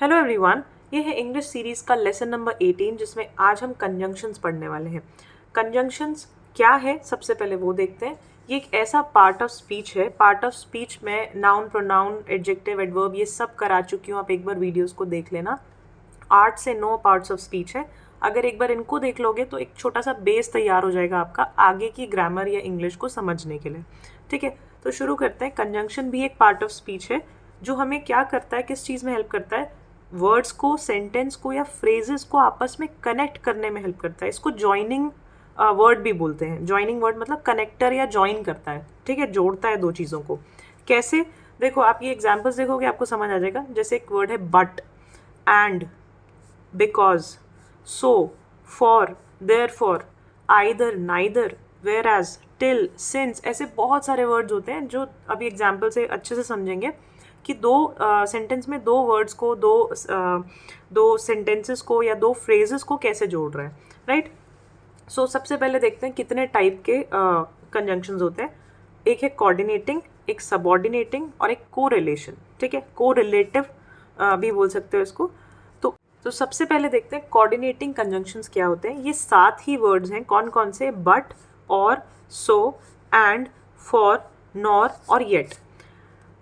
Hello everyone, ये है English series का लेसन नंबर 18 जिसमें आज हम कंजंक्शंस पढ़ने वाले हैं। कंजंक्शंस क्या है सबसे पहले वो देखते हैं। ये एक ऐसा पार्ट ऑफ स्पीच है। पार्ट ऑफ स्पीच में नाउन, प्रोनाउन, एडजेक्टिव, एडवर्ब ये सब करा चुकी हूँ। आप एक बार वीडियोस को देख लेना। 8 से 9 पार्ट्स ऑफ स्पीच है। अगर एक बार इनको देख लोगे तो एक छोटा सा बेस तैयार हो जाएगा आपका आगे की ग्रामर या इंग्लिश को समझने के लिए। ठीक है, तो शुरू करते हैं। कंजंक्शन भी एक पार्ट ऑफ स्पीच है जो हमें क्या करता है, किस चीज़ में हेल्प करता है, वर्ड्स को, सेंटेंस को या फ्रेजेस को आपस में कनेक्ट करने में हेल्प करता है। इसको जॉइनिंग वर्ड भी बोलते हैं। जॉइनिंग वर्ड मतलब कनेक्टर या जॉइन करता है। ठीक है, जोड़ता है दो चीज़ों को। कैसे? देखो, आप ये एग्जाम्पल्स देखोगे आपको समझ आ जाएगा। जैसे एक वर्ड है but, and, because, so, for, therefore, either, neither, whereas, till, since, ऐसे बहुत सारे वर्ड्स होते हैं जो अभी एग्जाम्पल से अच्छे से समझेंगे कि दो सेंटेंस में दो वर्ड्स को, दो सेंटेंसेस को या दो फ्रेजेस को कैसे जोड़ रहा है। राइट? सो सबसे पहले देखते हैं कितने टाइप के कंजंक्शंस होते हैं। एक है कोऑर्डिनेटिंग, एक सबऑर्डिनेटिंग और एक कोरिलेशन। ठीक है, कोरिलेटिव भी बोल सकते हो इसको। तो सबसे पहले देखते हैं कोऑर्डिनेटिंग कंजंक्शंस क्या होते हैं। ये 7 ही वर्ड्स हैं। कौन कौन से? बट, और, सो, एंड, फॉर, नॉर और येट।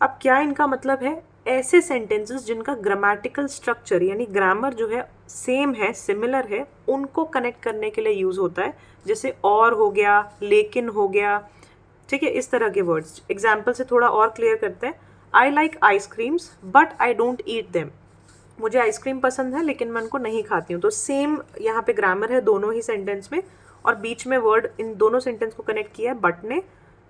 अब क्या इनका मतलब है? ऐसे सेंटेंसेस जिनका ग्रामेटिकल स्ट्रक्चर यानी ग्रामर जो है सेम है, सिमिलर है, उनको कनेक्ट करने के लिए यूज होता है। जैसे और हो गया, लेकिन हो गया। ठीक है, इस तरह के वर्ड्स। एग्जाम्पल से थोड़ा और क्लियर करते हैं। I like ice creams but I don't eat them. मुझे आइसक्रीम पसंद है लेकिन मैं उनको नहीं खाती हूँ। तो सेम यहाँ पे ग्रामर है दोनों ही सेंटेंस में, और बीच में वर्ड इन दोनों सेंटेंस को कनेक्ट किया है बट ने।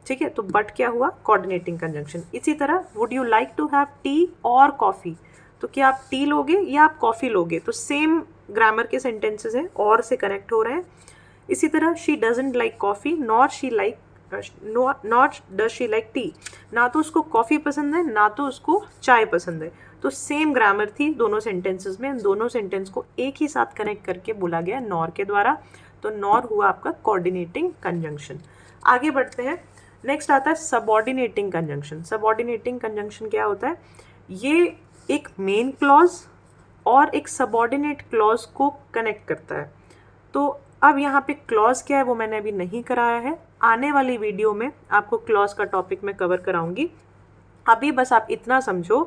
ठीक है, तो बट क्या हुआ? Coordinating conjunction. इसी तरह would you like to have tea और कॉफ़ी, तो क्या आप टी लोगे या आप कॉफ़ी लोगे? तो सेम ग्रामर के सेंटेंसेस हैं, और से कनेक्ट हो रहे हैं। इसी तरह she doesn't like coffee not she like not does she like T. ना तो उसको कॉफ़ी पसंद है ना तो उसको चाय पसंद है। तो सेम ग्रामर थी दोनों सेंटेंसेस में। दोनों सेंटेंस को एक ही साथ कनेक्ट करके बोला गया नॉर के द्वारा। तो नॉर हुआ आपका कोऑर्डिनेटिंग कंजंक्शन। आगे बढ़ते हैं। नेक्स्ट आता है सबऑर्डिनेटिंग कंजंक्शन। सबऑर्डिनेटिंग कंजंक्शन क्या होता है? ये एक मेन क्लॉज और एक सबऑर्डिनेट क्लॉज को कनेक्ट करता है। तो अब यहाँ पे क्लॉज क्या है वो मैंने अभी नहीं कराया है। आने वाली वीडियो में आपको क्लॉज का टॉपिक मैं कवर कराऊंगी। अभी बस आप इतना समझो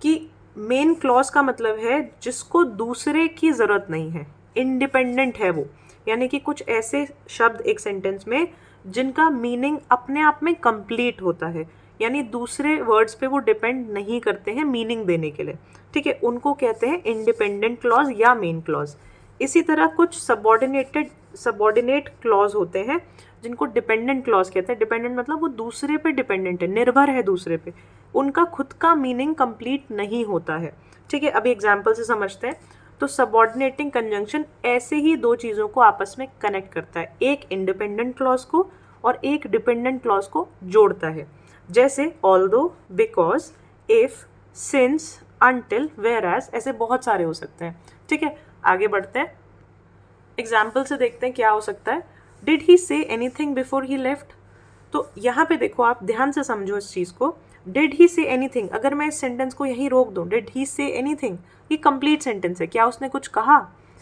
कि मेन क्लॉज का मतलब है जिसको दूसरे की ज़रूरत नहीं है, इंडिपेंडेंट है वो। यानी कि कुछ ऐसे शब्द एक सेंटेंस में जिनका मीनिंग अपने आप में कंप्लीट होता है, यानी दूसरे वर्ड्स पे वो डिपेंड नहीं करते हैं मीनिंग देने के लिए। ठीक है, उनको कहते हैं इंडिपेंडेंट क्लॉज या मेन क्लॉज। इसी तरह कुछ सबऑर्डिनेट क्लॉज होते हैं जिनको डिपेंडेंट क्लॉज कहते हैं। डिपेंडेंट मतलब वो दूसरे पे डिपेंडेंट है, निर्भर है दूसरे पे, उनका खुद का मीनिंग कंप्लीट नहीं होता है। ठीक है, अभी एग्जाम्पल से समझते हैं। तो सबऑर्डिनेटिंग कंजंक्शन ऐसे ही दो चीज़ों को आपस में कनेक्ट करता है, एक इंडिपेंडेंट क्लॉज को और एक डिपेंडेंट क्लॉज को जोड़ता है। जैसे although, because, if, since, until, whereas, ऐसे बहुत सारे हो सकते हैं। ठीक है, आगे बढ़ते हैं। एग्जाम्पल से देखते हैं क्या हो सकता है। Did he say anything before he left? तो यहाँ पे देखो, आप ध्यान से समझो इस चीज़ को। डिड ही से एनीथिंग, अगर मैं इस सेंटेंस को यहीं रोक दूँ, डिड ही से एनीथिंग, ये कंप्लीट सेंटेंस है। क्या उसने कुछ कहा?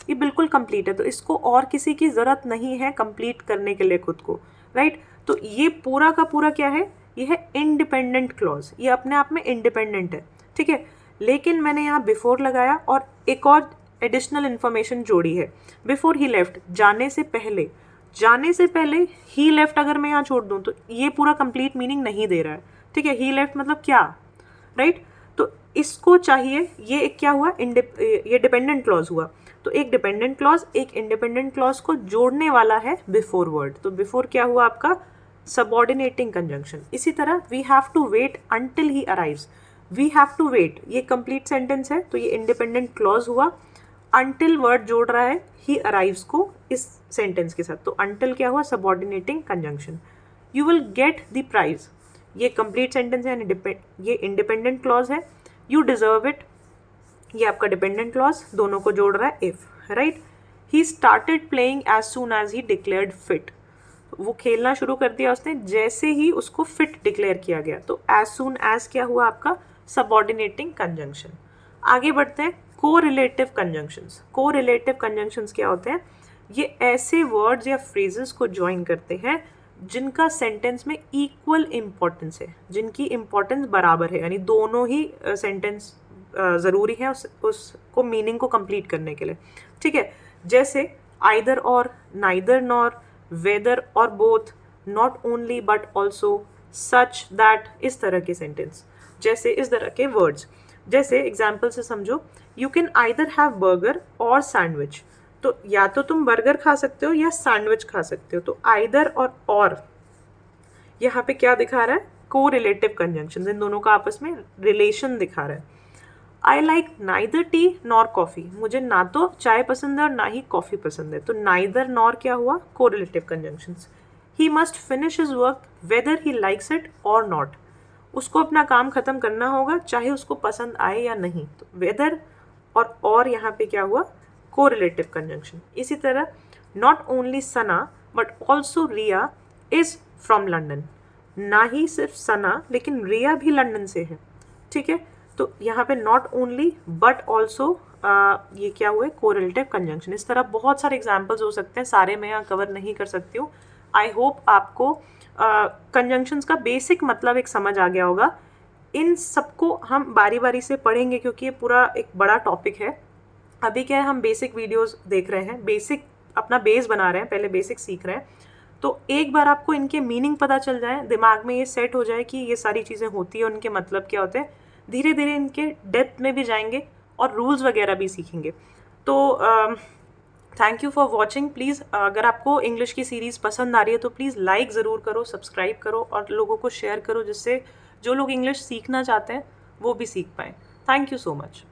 ये बिल्कुल कंप्लीट है। तो इसको और किसी की ज़रूरत नहीं है कंप्लीट करने के लिए खुद को। राइट? तो ये पूरा का पूरा क्या है? ये है इंडिपेंडेंट क्लॉज। ये अपने आप में इंडिपेंडेंट है। ठीक है, लेकिन मैंने यहाँ बिफोर लगाया और एक और एडिशनल इन्फॉर्मेशन जोड़ी है। बिफोर ही लेफ्ट, जाने से पहले। जाने से पहले ही लेफ्ट अगर मैं यहाँ छोड़ दूँ तो ये पूरा कंप्लीट मीनिंग नहीं दे रहा है। ठीक है, ही लेफ्ट मतलब क्या? राइट? तो इसको चाहिए, ये एक क्या हुआ? ये डिपेंडेंट क्लॉज हुआ। तो एक डिपेंडेंट क्लॉज एक इंडिपेंडेंट क्लॉज को जोड़ने वाला है बिफोर वर्ड। तो बिफोर क्या हुआ आपका? Subordinating conjunction. इसी तरह we have to wait until he arrives. We have to wait, ये कंप्लीट सेंटेंस है तो ये इंडिपेंडेंट क्लॉज हुआ। अंटिल वर्ड जोड़ रहा है ही अराइव्स को इस सेंटेंस के साथ। तो अंटिल क्या हुआ? Subordinating conjunction. You will get the prize, ये कंप्लीट सेंटेंस है, ये इंडिपेंडेंट क्लॉज है। यू डिजर्व इट, ये आपका डिपेंडेंट क्लॉज, दोनों को जोड़ रहा है if. Right? He started playing as soon as he declared fit, वो खेलना शुरू कर दिया उसने जैसे ही उसको फिट डिक्लेयर किया गया। तो एज सून एज क्या हुआ आपका? Subordinating conjunction. आगे बढ़ते हैं, कोरिलेटिव कंजंक्शंस। कोरिलेटिव कंजंक्शंस क्या होते हैं? ये ऐसे वर्ड्स या फ्रेजेस को ज्वाइन करते हैं जिनका सेंटेंस में इक्वल इम्पोर्टेंस है, जिनकी इम्पोर्टेंस बराबर है, यानी दोनों ही सेंटेंस ज़रूरी है उसको मीनिंग को कंप्लीट करने के लिए। ठीक है, जैसे आइदर और, नाइदर नॉर, वेदर और both, not only but also, such that, इस तरह के सेंटेंस, जैसे इस तरह के वर्ड्स। जैसे एग्जाम्पल से समझो, you can either have burger और सैंडविच। तो या तो तुम बर्गर खा सकते हो या सैंडविच खा सकते हो। तो आइदर और यहाँ पे क्या दिखा रहा है? को रिलेटिव कंजंक्शन, इन दोनों का आपस में रिलेशन दिखा रहा है। I like neither T nor coffee, मुझे ना तो चाय पसंद है और ना ही कॉफ़ी पसंद है। तो नाइदर नॉर क्या हुआ? को relative conjunctions. He must finish his work weather he likes it और नॉट, उसको अपना काम खत्म करना होगा चाहे उसको पसंद आए या नहीं। तो वेदर और यहाँ पे क्या हुआ? Correlative conjunction. इसी तरह not only Sana but also Riya is from London, ना ही सिर्फ सना लेकिन रिया भी लंदन से है। ठीक है, तो यहाँ पे नॉट ओनली बट ऑल्सो ये क्या हुए? Correlative conjunction. इस तरह बहुत सारे एग्जाम्पल्स हो सकते हैं, सारे मैं यहाँ कवर नहीं कर सकती हूँ। आई होप आपको कंजंक्शंस का बेसिक मतलब एक समझ आ गया होगा। इन सबको हम बारी बारी से पढ़ेंगे क्योंकि ये पूरा एक बड़ा टॉपिक है। अभी क्या है, हम बेसिक वीडियोस देख रहे हैं, बेसिक अपना बेस बना रहे हैं, पहले बेसिक सीख रहे हैं। तो एक बार आपको इनके मीनिंग पता चल जाए, दिमाग में ये सेट हो जाए कि ये सारी चीज़ें होती हैं, उनके मतलब क्या होते हैं, धीरे धीरे इनके डेप्थ में भी जाएंगे और रूल्स वगैरह भी सीखेंगे। तो thank you for watching. Please अगर आपको इंग्लिश की सीरीज़ पसंद आ रही है तो प्लीज़ लाइक ज़रूर करो, सब्सक्राइब करो और लोगों को शेयर करो, जिससे जो लोग इंग्लिश सीखना चाहते हैं वो भी सीख पाएँ। Thank you so much.